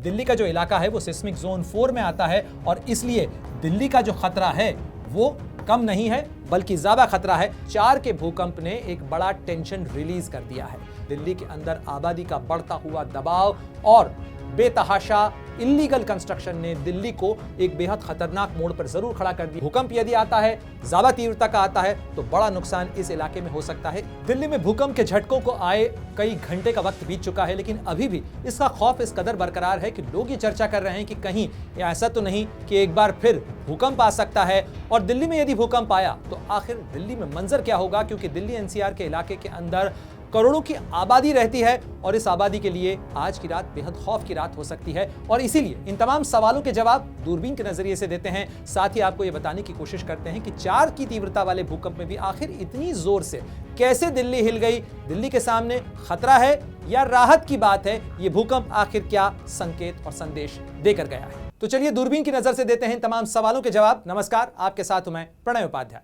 दिल्ली का जो इलाका है वो सिस्मिक जोन 4 में आता है और इसलिए दिल्ली का जो खतरा है वो कम नहीं है बल्कि ज्यादा खतरा है। 4 के भूकंप ने एक बड़ा टेंशन रिलीज कर दिया है। दिल्ली के अंदर आबादी का बढ़ता हुआ दबाव और बेतहाशा इल्लीगल कंस्ट्रक्शन ने दिल्ली को एक बेहद खतरनाक मोड़ पर जरूर खड़ा कर दिया। भूकंप यदि आता है, ज्यादा तीव्रता का आता है, तो बड़ा नुकसान इस इलाके में हो सकता है। दिल्ली में भूकंप के झटकों को आए कई घंटे का वक्त बीत चुका है, लेकिन अभी भी इसका खौफ इस कदर बरकरार है कि लोग ये चर्चा कर रहे हैं कि कहीं ऐसा तो नहीं कि एक बार फिर भूकंप आ सकता है। और दिल्ली में यदि भूकंप आया तो आखिर दिल्ली में मंजर क्या होगा, क्योंकि दिल्ली एनसीआर के इलाके के अंदर करोड़ों की आबादी रहती है और इस आबादी के लिए आज की रात बेहद खौफ की रात हो सकती है। और इसीलिए इन तमाम सवालों के जवाब दूरबीन के नजरिए से देते हैं। साथ ही आपको यह बताने की कोशिश करते हैं कि 4 की तीव्रता वाले भूकंप में भी आखिर इतनी जोर से कैसे दिल्ली हिल गई। दिल्ली के सामने खतरा है या राहत की बात है, ये भूकंप आखिर क्या संकेत और संदेश देकर गया है। तो चलिए दूरबीन की नजर से देते हैं तमाम सवालों के जवाब। नमस्कार, आपके साथ हूं मैं प्रणय उपाध्याय।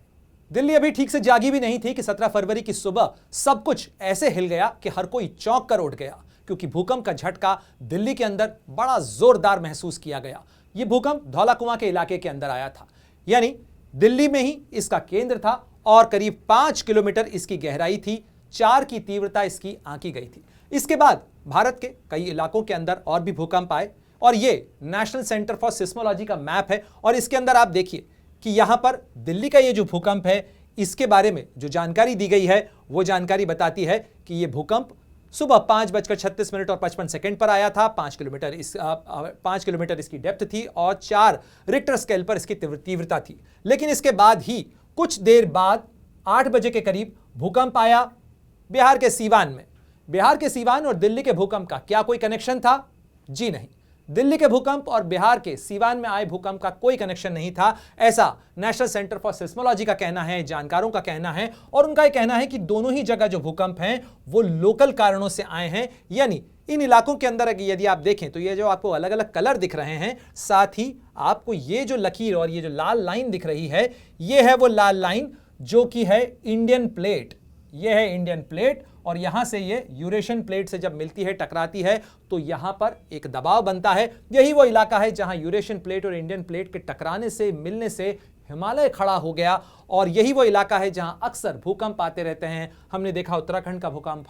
दिल्ली अभी ठीक से जागी भी नहीं थी कि 17 फरवरी की सुबह सब कुछ ऐसे हिल गया कि हर कोई चौंक कर उठ गया, क्योंकि भूकंप का झटका दिल्ली के अंदर बड़ा जोरदार महसूस किया गया। यह भूकंप धौला कुआं के इलाके के अंदर आया था, यानी दिल्ली में ही इसका केंद्र था और करीब 5 किलोमीटर इसकी गहराई थी। 4 की तीव्रता इसकी आंकी गई थी। इसके बाद भारत के कई इलाकों के अंदर और भी भूकंप आए और ये नेशनल सेंटर फॉर सिस्मोलॉजी का मैप है और इसके अंदर आप देखिए कि यहां पर दिल्ली का ये जो भूकंप है इसके बारे में जो जानकारी दी गई है वो जानकारी बताती है कि ये भूकंप सुबह 5:36 और 55 सेकंड पर आया था। 5 किलोमीटर इसकी डेप्थ थी और 4 रिक्टर स्केल पर इसकी तीव्रता थी। लेकिन इसके बाद ही कुछ देर बाद 8 बजे के करीब भूकंप आया बिहार के सीवान में। बिहार के सीवान और दिल्ली के भूकंप का क्या कोई कनेक्शन था? जी नहीं, दिल्ली के भूकंप और बिहार के सीवान में आए भूकंप का कोई कनेक्शन नहीं था, ऐसा नेशनल सेंटर फॉर सिस्मोलॉजी का कहना है, जानकारों का कहना है। और उनका यह कहना है कि दोनों ही जगह जो भूकंप हैं वो लोकल कारणों से आए हैं। यानी इन इलाकों के अंदर यदि आप देखें तो ये जो आपको अलग अलग कलर दिख रहे हैं, साथ ही आपको ये जो लकीर और ये जो लाल लाइन दिख रही है, ये है वो लाल लाइन जो कि है इंडियन प्लेट। ये है इंडियन प्लेट और यहां से ये यूरेशियन प्लेट से जब मिलती है, टकराती है, तो यहां पर एक दबाव बनता है। यही वो इलाका है जहां यूरेशियन प्लेट और इंडियन प्लेट के टकराने से, मिलने से हिमालय खड़ा हो गया। और यही वो इलाका है जहां अक्सर भूकंप आते रहते हैं। हमने देखा उत्तराखंड का भूकंप,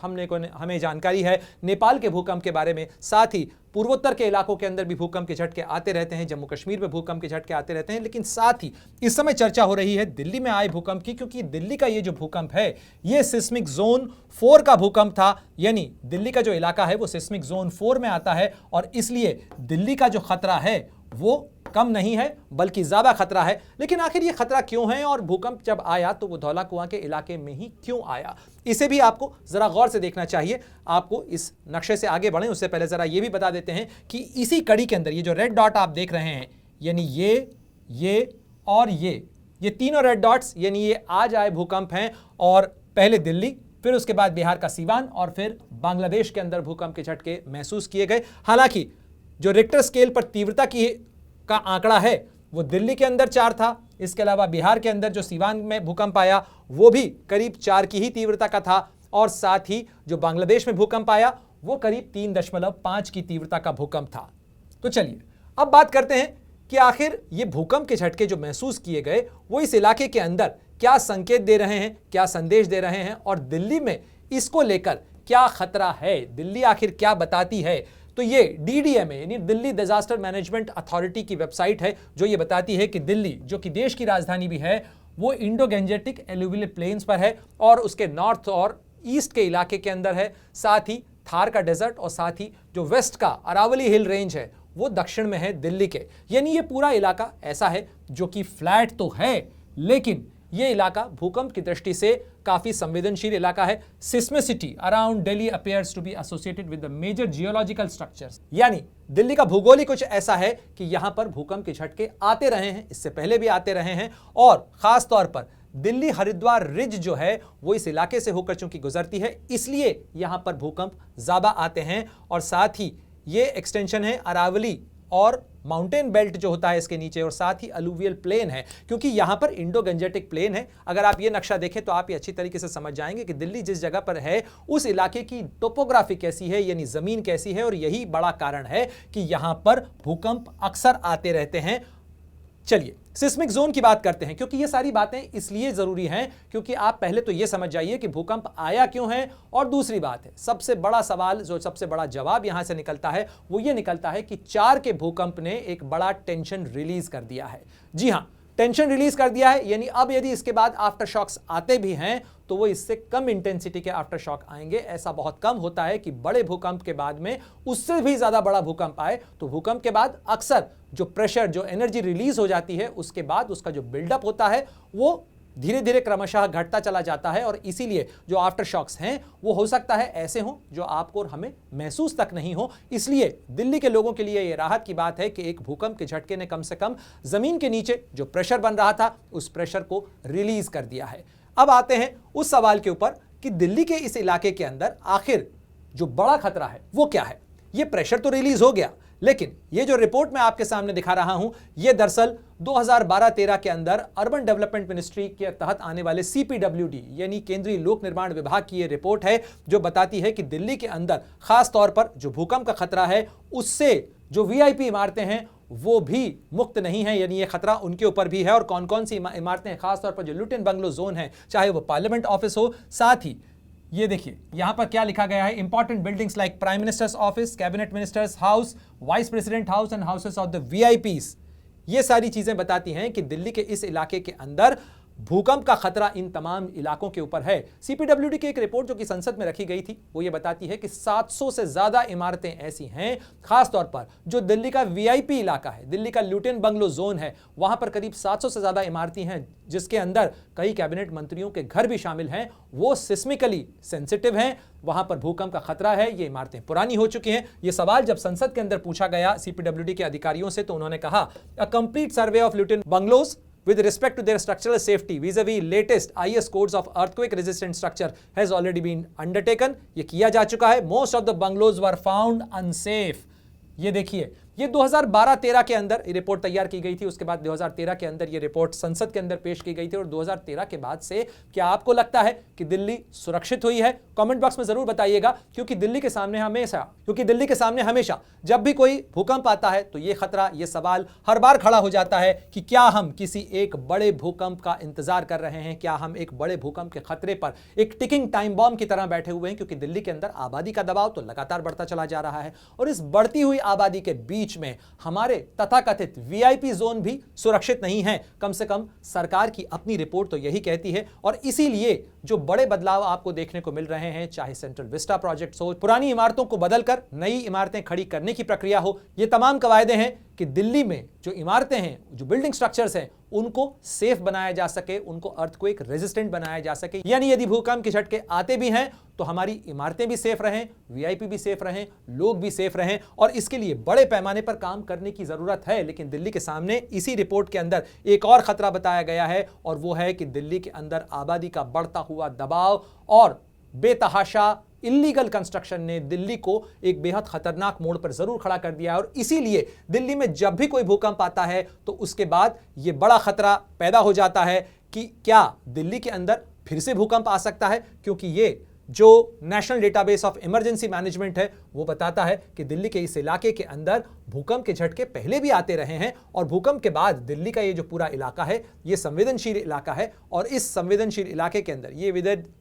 हमें जानकारी है नेपाल के भूकंप के बारे में। साथ ही पूर्वोत्तर के इलाकों के अंदर भी भूकंप के झटके आते रहते हैं, जम्मू कश्मीर में भूकंप के झटके आते रहते हैं। लेकिन साथ ही इस समय चर्चा हो रही है दिल्ली में आए भूकंप की, क्योंकि दिल्ली का ये जो भूकंप है ये सिस्मिक जोन 4 का भूकंप था। यानी दिल्ली का जो इलाका है वो सिस्मिक जोन 4 में आता है और इसलिए दिल्ली का जो खतरा है वो कम नहीं है बल्कि ज्यादा खतरा है। लेकिन आखिर ये खतरा क्यों है और भूकंप जब आया तो वो धौला कुआं के इलाके में ही क्यों आया, इसे भी आपको जरा गौर से देखना चाहिए। आपको इस नक्शे से आगे बढ़ें उससे पहले जरा ये भी बता देते हैं कि इसी कड़ी के अंदर ये जो रेड डॉट आप देख रहे हैं, यानी ये और ये तीनों रेड डॉट्स, यानी ये आज आए भूकंप हैं। और पहले दिल्ली, फिर उसके बाद बिहार का सीवान और फिर बांग्लादेश के अंदर भूकंप के झटके महसूस किए गए। हालांकि जो रिक्टर स्केल पर तीव्रता का आंकड़ा है वो दिल्ली के अंदर 4 था। इसके अलावा बिहार के अंदर जो सीवान में भूकंप आया वो भी करीब 4 की ही तीव्रता का था। और साथ ही जो बांग्लादेश में भूकंप आया वो करीब 3.5 की तीव्रता का भूकंप था। तो चलिए अब बात करते हैं कि आखिर ये भूकंप के झटके जो महसूस किए गए वो इस इलाके के अंदर क्या संकेत दे रहे हैं, क्या संदेश दे रहे हैं और दिल्ली में इसको लेकर क्या खतरा है, दिल्ली आखिर क्या बताती है। तो ये DDMA यानी दिल्ली डिजास्टर मैनेजमेंट अथॉरिटी की वेबसाइट है जो ये बताती है कि दिल्ली, जो कि देश की राजधानी भी है, वो इंडो गैंजेटिक एलुवियल प्लेन्स पर है और उसके नॉर्थ और ईस्ट के इलाके के अंदर है। साथ ही थार का डेजर्ट और साथ ही जो वेस्ट का अरावली हिल रेंज है वो दक्षिण में है दिल्ली के। यानी ये पूरा इलाका ऐसा है जो कि फ्लैट तो है लेकिन ये इलाका भूकंप की दृष्टि से काफी संवेदनशील इलाका है। Seismicity around Delhi appears to be associated with the major geological structures. यानी दिल्ली का भूगोल ही कुछ ऐसा है कि यहां पर भूकंप के झटके आते रहे हैं, इससे पहले भी आते रहे हैं। और खास तौर पर दिल्ली हरिद्वार रिज जो है वो इस इलाके से होकर चूंकि गुजरती है, इसलिए यहां पर भूकंप ज्यादा आते हैं। और साथ ही ये एक्सटेंशन है अरावली और माउंटेन बेल्ट जो होता है इसके नीचे, और साथ ही अलुवियल प्लेन है, क्योंकि यहां पर इंडो गंजेटिक प्लेन है। अगर आप ये नक्शा देखें तो आप ये अच्छी तरीके से समझ जाएंगे कि दिल्ली जिस जगह पर है उस इलाके की टोपोग्राफी कैसी है, यानी जमीन कैसी है, और यही बड़ा कारण है कि यहां पर भूकंप अक्सर आते रहते हैं। चलिए सिस्मिक जोन की बात करते हैं, क्योंकि ये सारी बातें इसलिए जरूरी हैं क्योंकि आप पहले तो ये समझ जाइए कि भूकंप आया क्यों है, और दूसरी बात है सबसे बड़ा सवाल, जो सबसे बड़ा जवाब यहां से निकलता है वो ये निकलता है कि 4 के भूकंप ने एक बड़ा टेंशन रिलीज कर दिया है। जी हां, टेंशन रिलीज कर दिया है, यानी अब यदि इसके बाद आफ्टर शॉक्स आते भी हैं तो वो इससे कम इंटेंसिटी के आफ्टर शॉक आएंगे। ऐसा बहुत कम होता है कि बड़े भूकंप के बाद में उससे भी ज्यादा बड़ा भूकंप आए। तो भूकंप के बाद अक्सर जो प्रेशर, जो एनर्जी रिलीज हो जाती है, उसके बाद उसका जो बिल्डअप होता है वो धीरे धीरे क्रमशः घटता चला जाता है, और इसीलिए जो आफ्टर शॉक्स हैं वो हो सकता है ऐसे हों जो आपको और हमें महसूस तक नहीं हो। इसलिए दिल्ली के लोगों के लिए ये राहत की बात है कि एक भूकंप के झटके ने कम से कम जमीन के नीचे जो प्रेशर बन रहा था उस प्रेशर को रिलीज कर दिया है। अब आते हैं उस सवाल के ऊपर कि दिल्ली के इस इलाके के अंदर आखिर जो बड़ा खतरा है वो क्या है। ये प्रेशर तो रिलीज हो गया, लेकिन ये जो रिपोर्ट मैं आपके सामने दिखा रहा हूं ये दरअसल 2012-13 के अंदर अर्बन डेवलपमेंट मिनिस्ट्री के तहत आने वाले CPWD यानी केंद्रीय लोक निर्माण विभाग की ये रिपोर्ट है, जो बताती है कि दिल्ली के अंदर खास तौर पर जो भूकंप का खतरा है उससे जो VIP इमारतें हैं वो भी मुक्त नहीं है, यानी ये खतरा उनके ऊपर भी है। और कौन कौन सी इमारतें, खासतौर पर जो लुटिन बंगलो जोन है, चाहे वो पार्लियामेंट ऑफिस हो, साथ ही ये देखिए यहां पर क्या लिखा गया है, important buildings like prime minister's office, cabinet ministers house, vice president house and houses of the VIPs। ये सारी चीजें बताती हैं कि दिल्ली के इस इलाके के अंदर भूकंप का खतरा इन तमाम इलाकों के ऊपर है। CPWD की एक रिपोर्ट जो कि संसद में रखी गई थी वो ये बताती है कि 700 से ज्यादा इमारतें ऐसी हैं, खासतौर पर जो दिल्ली का VIP इलाका है, दिल्ली का लुटिन बंगलो जोन है, वहां पर करीब 700 से ज्यादा इमारतें हैं जिसके अंदर कई कैबिनेट मंत्रियों के घर भी शामिल हैं। वो सिस्मिकली सेंसिटिव हैं, वहां पर भूकंप का खतरा है, ये इमारतें पुरानी हो चुकी हैं। ये सवाल जब संसद के अंदर पूछा गया CPWD के अधिकारियों से तो उन्होंने कहा, a complete survey of Lutyens bungalows with respect to their structural safety vis-a-vis latest IS codes of earthquake resistant structure has already been undertaken। ये किया जा चुका है। Most of the bungalows were found unsafe। ये देखिए ये 2012-13 के अंदर रिपोर्ट तैयार की गई थी, उसके बाद 2013 के अंदर ये रिपोर्ट संसद के अंदर पेश की गई थी, और 2013 के बाद से क्या आपको लगता है कि दिल्ली सुरक्षित हुई है? कमेंट बॉक्स में जरूर बताइएगा, क्योंकि दिल्ली के सामने हमेशा जब भी कोई भूकंप आता है तो ये खतरा, ये सवाल हर बार खड़ा हो जाता है कि क्या हम किसी एक बड़े भूकंप का इंतजार कर रहे हैं, क्या हम एक बड़े भूकंप के खतरे पर एक टिकिंग टाइम बॉम्ब की तरह बैठे हुए हैं, क्योंकि दिल्ली के अंदर आबादी का दबाव तो लगातार बढ़ता चला जा रहा है, और इस बढ़ती हुई आबादी के बीच में हमारे तथाकथित VIP जोन भी सुरक्षित नहीं है। कम से कम सरकार की अपनी रिपोर्ट तो यही कहती है, और इसीलिए जो बड़े बदलाव आपको देखने को मिल रहे हैं, चाहे सेंट्रल विस्टा प्रोजेक्ट हो, पुरानी इमारतों को बदलकर नई इमारतें खड़ी करने की प्रक्रिया हो, ये तमाम कवायदे हैं कि दिल्ली में जो इमारतें हैं, जो बिल्डिंग स्ट्रक्चर्स हैं, उनको सेफ बनाया जा सके, उनको अर्थक्वेक रेजिस्टेंट बनाया जा सके। यानी यदि भूकंप के झटके आते भी हैं तो हमारी इमारतें भी सेफ रहें, VIP भी सेफ रहें, लोग भी सेफ रहें, और इसके लिए बड़े पैमाने पर काम करने की जरूरत है। लेकिन दिल्ली के सामने इसी रिपोर्ट के अंदर एक और खतरा बताया गया है, और वो है कि दिल्ली के अंदर आबादी का बढ़ता हुआ दबाव और बेतहाशा इल्लीगल कंस्ट्रक्शन ने दिल्ली को एक बेहद खतरनाक मोड़ पर जरूर खड़ा कर दिया है। और इसीलिए दिल्ली में जब भी कोई भूकंप आता है तो उसके बाद यह बड़ा खतरा पैदा हो जाता है कि क्या दिल्ली के अंदर फिर से भूकंप आ सकता है, क्योंकि ये जो national database of emergency management है वो बताता है कि दिल्ली के इस इलाके के अंदर भूकंप के झटके पहले भी आते रहे हैं, और भूकंप के बाद दिल्ली का ये जो पूरा इलाका है ये संवेदनशील इलाका है, और इस संवेदनशील इलाके के अंदर ये विदित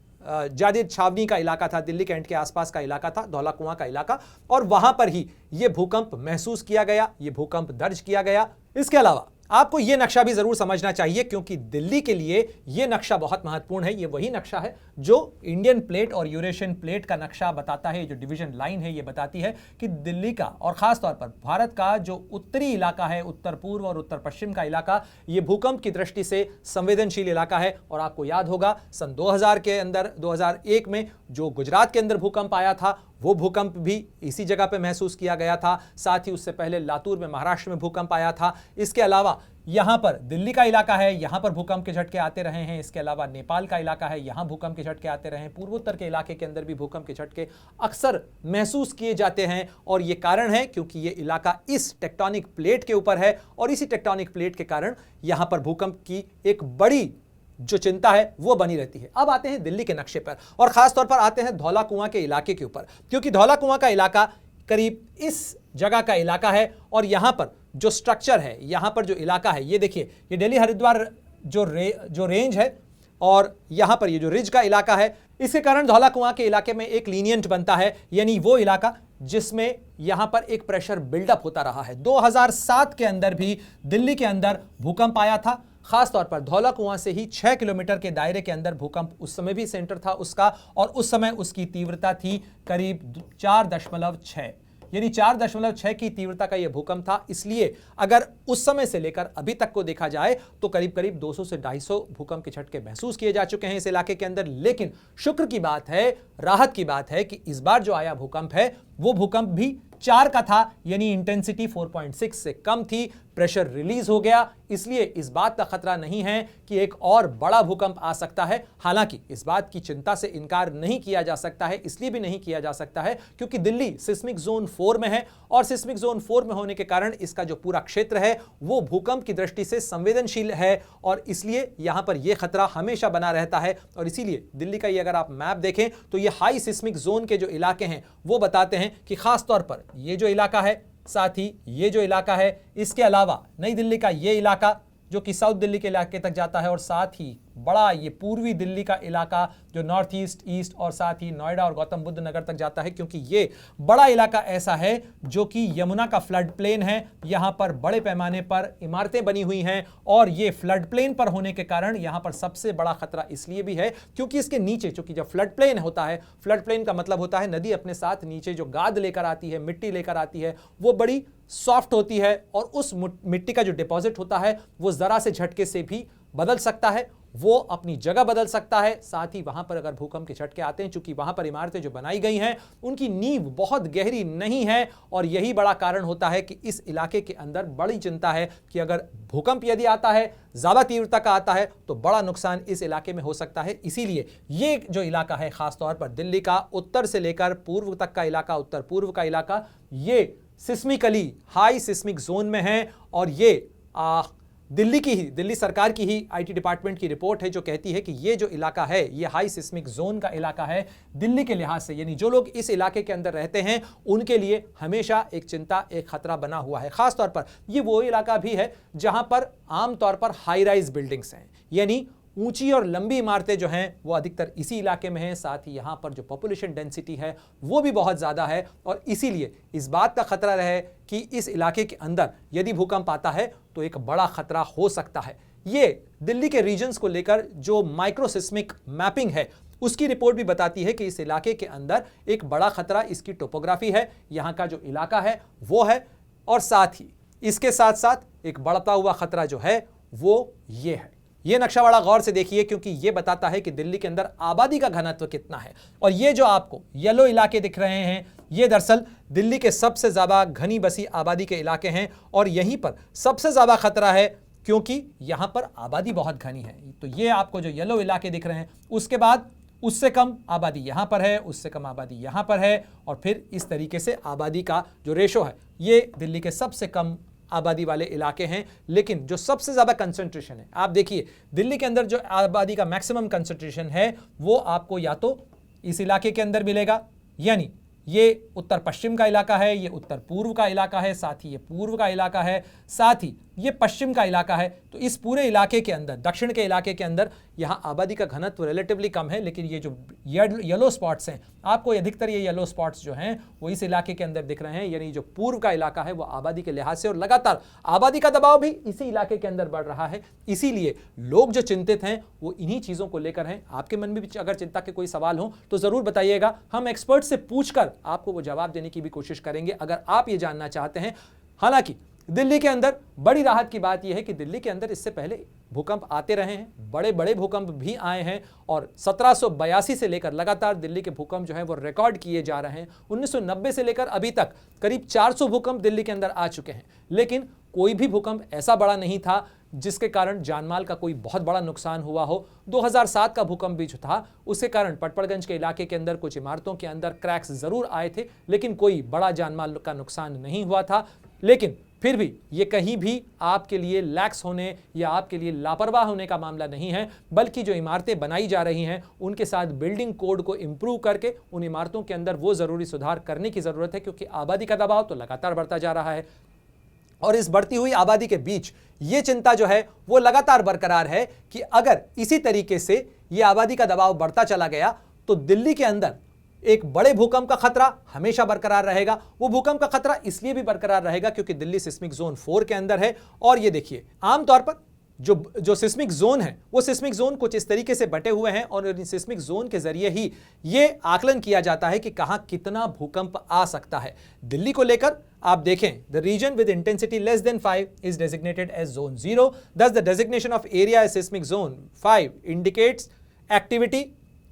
जादिद छावनी का इलाका था, दिल्ली कैंट के आसपास का इलाका था, धौला कुआं का इलाका, और वहां पर ही यह भूकंप महसूस किया गया, यह भूकंप दर्ज किया गया। इसके अलावा आपको यह नक्शा भी जरूर समझना चाहिए, क्योंकि दिल्ली के लिए यह नक्शा बहुत महत्वपूर्ण है। यह वही नक्शा है जो इंडियन प्लेट और यूरेशियन प्लेट का नक्शा बताता है। जो डिवीजन लाइन है यह बताती है कि दिल्ली का और खासतौर पर भारत का जो उत्तरी इलाका है, उत्तर पूर्व और उत्तर पश्चिम का इलाका, यह भूकंप की दृष्टि से संवेदनशील इलाका है। और आपको याद होगा सन 2000 के अंदर 2001 में जो गुजरात के अंदर भूकंप आया था वो भूकंप भी इसी जगह पे महसूस किया गया था। साथ ही उससे पहले लातूर में महाराष्ट्र में भूकंप आया था। इसके अलावा यहाँ पर दिल्ली का इलाका है, यहाँ पर भूकंप के झटके आते रहे हैं। इसके अलावा नेपाल का इलाका है, यहाँ भूकंप के झटके आते रहे हैं। पूर्वोत्तर के इलाके के अंदर भी भूकंप के झटके अक्सर महसूस किए जाते हैं और ये कारण है क्योंकि ये इलाका इस टेक्टोनिक प्लेट के ऊपर है और इसी टेक्टोनिक प्लेट के कारण यहाँ पर भूकंप की एक बड़ी जो चिंता है वो बनी रहती है। अब आते हैं दिल्ली के नक्शे पर और खास तौर पर आते हैं धौला कुआं के इलाके के ऊपर, क्योंकि धौला कुआं का इलाका करीब इस जगह का इलाका है और यहां पर जो स्ट्रक्चर है, यहां पर जो इलाका है, ये देखिए, ये दिल्ली हरिद्वार जो रेंज है और यहां पर ये जो रिज का इलाका है, इसके कारण धौला कुआं के इलाके में एक लीनियंट बनता है, यानी वो इलाका जिसमें यहां पर एक प्रेशर बिल्डअप होता रहा है। 2007 के अंदर भी दिल्ली के अंदर भूकंप आया था, खास तौर पर धौला कुआं से ही 6 किलोमीटर के दायरे के अंदर भूकंप उस समय भी सेंटर था उसका, और उस समय उसकी तीव्रता थी करीब 4.6, यानी 4.6 की तीव्रता का यह भूकंप था। इसलिए अगर उस समय से लेकर अभी तक को देखा जाए तो करीब करीब 200 से 250 भूकंप के झटके महसूस किए जा चुके हैं इस इलाके के अंदर। लेकिन शुक्र की बात है, राहत की बात है कि इस बार जो आया भूकंप है वो भूकंप भी 4 का था, यानी इंटेंसिटी 4.6 से कम थी, प्रेशर रिलीज हो गया। इसलिए इस बात का खतरा नहीं है कि एक और बड़ा भूकंप आ सकता है। हालांकि इस बात की चिंता से इनकार नहीं किया जा सकता है, इसलिए भी नहीं किया जा सकता है क्योंकि दिल्ली सिस्मिक जोन 4 में है और सिस्मिक जोन 4 में होने के कारण इसका जो पूरा क्षेत्र है वो भूकंप की दृष्टि से संवेदनशील है और इसलिए यहां पर यह खतरा हमेशा बना रहता है। और इसीलिए दिल्ली का ये अगर आप मैप देखें तो ये हाई सिस्मिक जोन के जो इलाके हैं वो बताते हैं कि खास तौर पर ये जो इलाका है, साथ ही ये जो इलाका है, इसके अलावा नई दिल्ली का ये इलाका जो कि साउथ दिल्ली के इलाके तक जाता है और साथ ही बड़ा ये पूर्वी दिल्ली का इलाका जो नॉर्थ ईस्ट, ईस्ट और साथ ही नोएडा और गौतम बुद्ध नगर तक जाता है, क्योंकि ये बड़ा इलाका ऐसा है जो कि यमुना का फ्लड प्लेन है। यहाँ पर बड़े पैमाने पर इमारतें बनी हुई हैं और ये फ्लड प्लेन पर होने के कारण यहाँ पर सबसे बड़ा खतरा इसलिए भी है क्योंकि इसके नीचे, चूंकि जब फ्लड प्लेन होता है, फ्लड प्लेन का मतलब होता है नदी अपने साथ नीचे जो गाद लेकर आती है, मिट्टी लेकर आती है, वो बड़ी सॉफ्ट होती है और उस मिट्टी का जो डिपॉजिट होता है वो जरा से झटके से भी बदल सकता है, वो अपनी जगह बदल सकता है। साथ ही वहां पर अगर भूकंप के झटके आते हैं, चूंकि वहां पर इमारतें जो बनाई गई हैं उनकी नींव बहुत गहरी नहीं है और यही बड़ा कारण होता है कि इस इलाके के अंदर बड़ी चिंता है कि अगर भूकंप यदि आता है, ज्यादा तीव्रता का आता है, तो बड़ा नुकसान इस इलाके में हो सकता है। इसीलिए ये जो इलाका है, खासतौर पर दिल्ली का उत्तर से लेकर पूर्व तक का इलाका, उत्तर पूर्व का इलाका, ये सिस्मिकली हाई सिस्मिक जोन में है और ये दिल्ली सरकार की ही आईटी डिपार्टमेंट की रिपोर्ट है जो कहती है कि ये जो इलाका है ये हाई सिस्मिक जोन का इलाका है दिल्ली के लिहाज से, यानी जो लोग इस इलाके के अंदर रहते हैं उनके लिए हमेशा एक चिंता, एक खतरा बना हुआ है। खास तौर पर ये वो इलाका भी है जहां पर आमतौर पर हाई राइज बिल्डिंग्स हैं, यानी ऊंची और लंबी इमारतें जो हैं वो अधिकतर इसी इलाके में हैं। साथ ही यहाँ पर जो पॉपुलेशन डेंसिटी है वो भी बहुत ज़्यादा है और इसीलिए इस बात का खतरा रहे कि इस इलाके के अंदर यदि भूकंप आता है तो एक बड़ा खतरा हो सकता है। ये दिल्ली के रीजन्स को लेकर जो माइक्रोसिस्मिक मैपिंग है उसकी रिपोर्ट भी बताती है कि इस इलाके के अंदर एक बड़ा खतरा इसकी टोपोग्राफी है, यहाँ का जो इलाका है वो है, और साथ ही इसके साथ साथ एक बढ़ता हुआ खतरा जो है वो ये है। ये नक्शा बड़ा गौर से देखिए क्योंकि ये बताता है कि दिल्ली के अंदर आबादी का घनत्व कितना है। और ये जो आपको येलो इलाके दिख रहे हैं ये दरअसल दिल्ली के सबसे ज़्यादा घनी बसी आबादी के इलाके हैं और यहीं पर सबसे ज़्यादा खतरा है क्योंकि यहाँ पर आबादी बहुत घनी है। तो ये आपको जो येलो इलाके दिख रहे हैं, उसके बाद उससे कम आबादी यहाँ पर है, उससे कम आबादी यहाँ पर है और फिर इस तरीके से आबादी का जो रेशो है ये दिल्ली के सबसे कम आबादी वाले इलाके हैं। लेकिन जो सबसे ज़्यादा कंसंट्रेशन है, आप देखिए दिल्ली के अंदर जो आबादी का मैक्सिमम कंसंट्रेशन है वो आपको या तो इस इलाके के अंदर मिलेगा, यानी ये उत्तर पश्चिम का इलाका है, ये उत्तर पूर्व का इलाका है, साथ ही ये पूर्व का इलाका है, साथ ही ये पश्चिम का इलाका है। तो इस पूरे इलाके के अंदर, दक्षिण के इलाके के अंदर यहाँ आबादी का घनत्व रिलेटिवली कम है, लेकिन ये जो येलो स्पॉट्स हैं, आपको अधिकतर ये येलो स्पॉट्स जो हैं वो इस इलाके के अंदर दिख रहे हैं, यानी जो पूर्व का इलाका है वो आबादी के लिहाज से और लगातार आबादी का दबाव भी इसी इलाके के अंदर बढ़ रहा है। इसीलिए लोग जो चिंतित हैं वो इन्हीं चीज़ों को लेकर हैं। आपके मन में भी अगर चिंता के कोई सवाल हो तो ज़रूर बताइएगा, हम एक्सपर्ट से पूछकर आपको वो जवाब देने की भी कोशिश करेंगे अगर आप ये जानना चाहते हैं। हालांकि दिल्ली के अंदर बड़ी राहत की बात यह है कि दिल्ली के अंदर इससे पहले भूकंप आते रहे हैं, बड़े बड़े भूकंप भी आए हैं और 1782 से लेकर लगातार दिल्ली के भूकंप जो हैं वो रिकॉर्ड किए जा रहे हैं। 1990 से लेकर अभी तक करीब 400 भूकंप दिल्ली के अंदर आ चुके हैं, लेकिन कोई भी भूकंप ऐसा बड़ा नहीं था जिसके कारण जानमाल का कोई बहुत बड़ा नुकसान हुआ हो। 2007 का भूकंप भी जो था उसके कारण पटपड़गंज के इलाके के अंदर कुछ इमारतों के अंदर क्रैक्स जरूर आए थे, लेकिन कोई बड़ा जानमाल का नुकसान नहीं हुआ था। लेकिन फिर भी ये कहीं भी आपके लिए लैक्स होने या आपके लिए लापरवाह होने का मामला नहीं है, बल्कि जो इमारतें बनाई जा रही हैं उनके साथ बिल्डिंग कोड को इंप्रूव करके उन इमारतों के अंदर वो ज़रूरी सुधार करने की ज़रूरत है, क्योंकि आबादी का दबाव तो लगातार बढ़ता जा रहा है और इस बढ़ती हुई आबादी के बीच ये चिंता जो है वो लगातार बरकरार है कि अगर इसी तरीके से ये आबादी का दबाव बढ़ता चला गया तो दिल्ली के अंदर एक बड़े भूकंप का खतरा हमेशा बरकरार रहेगा। वो भूकंप का खतरा इसलिए भी बरकरार रहेगा क्योंकि दिल्ली सिस्मिक जोन 4 के अंदर है। और ये देखिए, आमतौर पर जो सिस्मिक जोन है वो सिस्मिक जोन कुछ इस तरीके से बटे हुए हैं और इन सिस्मिक जोन के जरिए ही ये आकलन किया जाता है कि कहां कितना भूकंप आ सकता है। दिल्ली को लेकर आप देखें, the region with intensity less than 5 is designated as zone 0। Thus the designation of area as seismic zone 5 indicates activity.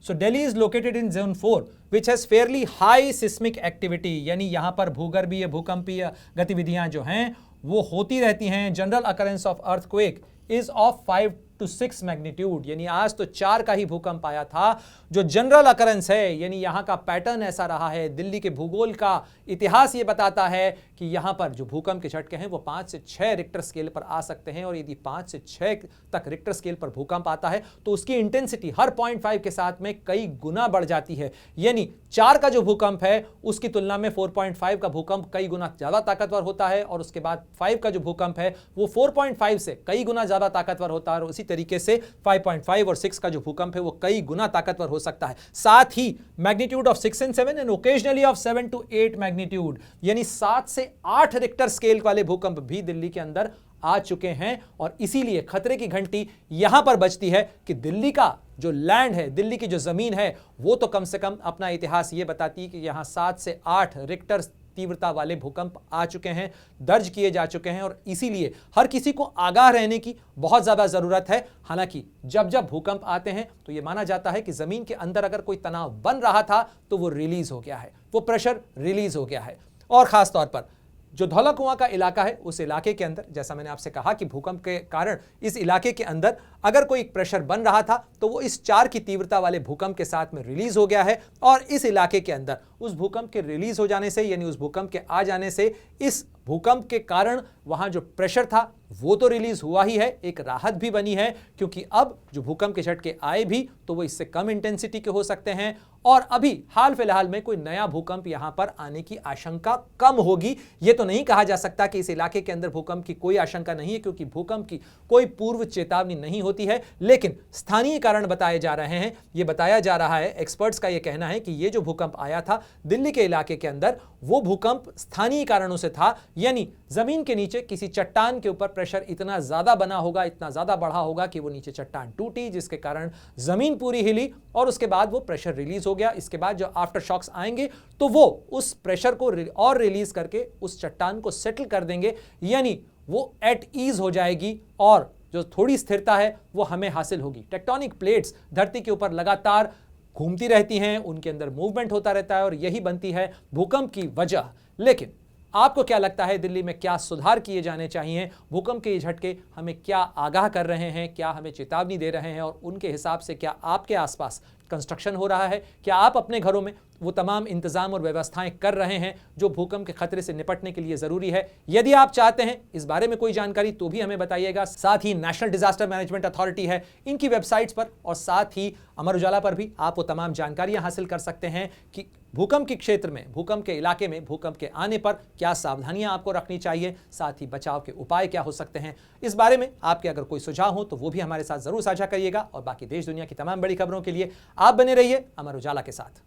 So Delhi is located in zone 4 which has fairly high seismic activity, यानी यहाँ पर भूगर्भीय भूकंपीय गतिविधियां जो हैं वो होती रहती हैं। General occurrence of earthquake is of 5 to 6 magnitude, यानी आज तो 4 का ही भूकंप आया था जो जनरल अकरेंस है, यानी यहाँ का पैटर्न ऐसा रहा है। दिल्ली के भूगोल का इतिहास ये बताता है कि यहाँ पर जो भूकंप के झटके हैं वो 5 से 6 रिक्टर स्केल पर आ सकते हैं और यदि 5 से 6 तक रिक्टर स्केल पर भूकंप आता है तो उसकी इंटेंसिटी हर 0.5 के साथ में कई गुना बढ़ जाती है। यानी 4 का जो भूकंप है उसकी तुलना में 4.5 का भूकंप कई गुना ज़्यादा ताकतवर होता है और उसके बाद 5 का जो भूकंप है वो 4.5 से कई गुना ज़्यादा ताकतवर होता है और उसी तरीके से 5.5 और 6 का जो भूकंप है वो कई गुना ताकतवर हो सकता है। साथ ही magnitude of 6 and 7 and occasionally of 7 to 8 magnitude, यानी 7 से 8 रिक्टर स्केल वाले भूकंप भी दिल्ली के अंदर आ चुके हैं। और इसीलिए खतरे की घंटी यहां पर बजती है कि दिल्ली का जो लैंड है, दिल्ली की जो जमीन है, वो तो कम से कम अपना इतिहास ये बताती है कि यहां 7 से 8 रिक्टर तीव्रता वाले भूकंप आ चुके हैं, दर्ज किए जा चुके हैं और इसीलिए हर किसी को आगाह रहने की बहुत ज्यादा जरूरत है। हालांकि जब जब भूकंप आते हैं तो यह माना जाता है कि जमीन के अंदर अगर कोई तनाव बन रहा था तो वो रिलीज हो गया है, वो प्रेशर रिलीज हो गया है। और खास तौर पर जो धौला कुआं का इलाका है उस इलाके के अंदर, जैसा मैंने आपसे कहा कि भूकंप के कारण इस इलाके के अंदर अगर कोई प्रेशर बन रहा था तो वो इस 4 की तीव्रता वाले भूकंप के साथ में रिलीज हो गया है और इस इलाके के अंदर उस भूकंप के रिलीज हो जाने से, यानी उस भूकंप के आ जाने से इस भूकंप के कारण वहां जो प्रेशर था वो तो रिलीज हुआ ही है, एक राहत भी बनी है क्योंकि अब जो भूकंप के झटके आए भी तो वो इससे कम इंटेंसिटी के हो सकते हैं और अभी हाल फिलहाल में कोई नया भूकंप यहां पर आने की आशंका कम होगी। ये तो नहीं कहा जा सकता कि इस इलाके के अंदर भूकंप की कोई आशंका नहीं है क्योंकि भूकंप की कोई पूर्व चेतावनी नहीं होती है, लेकिन स्थानीय कारण बताए जा रहे हैं। ये बताया जा रहा है, एक्सपर्ट्स का ये कहना है कि ये जो भूकंप आया था दिल्ली के इलाके के अंदर वो भूकंप स्थानीय कारणों से था, यानी जमीन के नीचे किसी चट्टान के ऊपर प्रेशर इतना ज्यादा बना होगा, इतना ज्यादा बढ़ा होगा कि वो नीचे चट्टान टूटी जिसके कारण जमीन पूरी हिली और उसके बाद वो प्रेशर रिलीज हो गया। इसके बाद जो आफ्टर शॉक्स आएंगे तो वो उस प्रेशर को और रिलीज करके उस चट्टान को सेटल कर देंगे, यानी वो एट ईज हो जाएगी और जो थोड़ी स्थिरता है वो हमें हासिल होगी। टेक्टोनिक प्लेट्स धरती के ऊपर लगातार घूमती रहती हैं, उनके अंदर मूवमेंट होता रहता है और यही बनती है भूकंप की वजह। लेकिन आपको क्या लगता है दिल्ली में क्या सुधार किए जाने चाहिए? भूकंप के ये झटके हमें क्या आगाह कर रहे हैं, क्या हमें चेतावनी दे रहे हैं और उनके हिसाब से क्या आपके आसपास कंस्ट्रक्शन हो रहा है? क्या आप अपने घरों में वो तमाम इंतजाम और व्यवस्थाएं कर रहे हैं जो भूकंप के खतरे से निपटने के लिए जरूरी है? यदि आप चाहते हैं इस बारे में कोई जानकारी तो भी हमें बताइएगा। साथ ही नेशनल डिजास्टर मैनेजमेंट अथॉरिटी है, इनकी वेबसाइट्स पर और साथ ही अमर उजाला पर भी आप वो तमाम जानकारियां हासिल कर सकते हैं कि भूकंप के क्षेत्र में, भूकंप के इलाके में भूकंप के आने पर क्या सावधानियां आपको रखनी चाहिए, साथ ही बचाव के उपाय क्या हो सकते हैं। इस बारे में आपके अगर कोई सुझाव हो तो वो भी हमारे साथ जरूर साझा करिएगा और बाकी देश दुनिया की तमाम बड़ी खबरों के लिए आप बने रहिए अमर उजाला के साथ।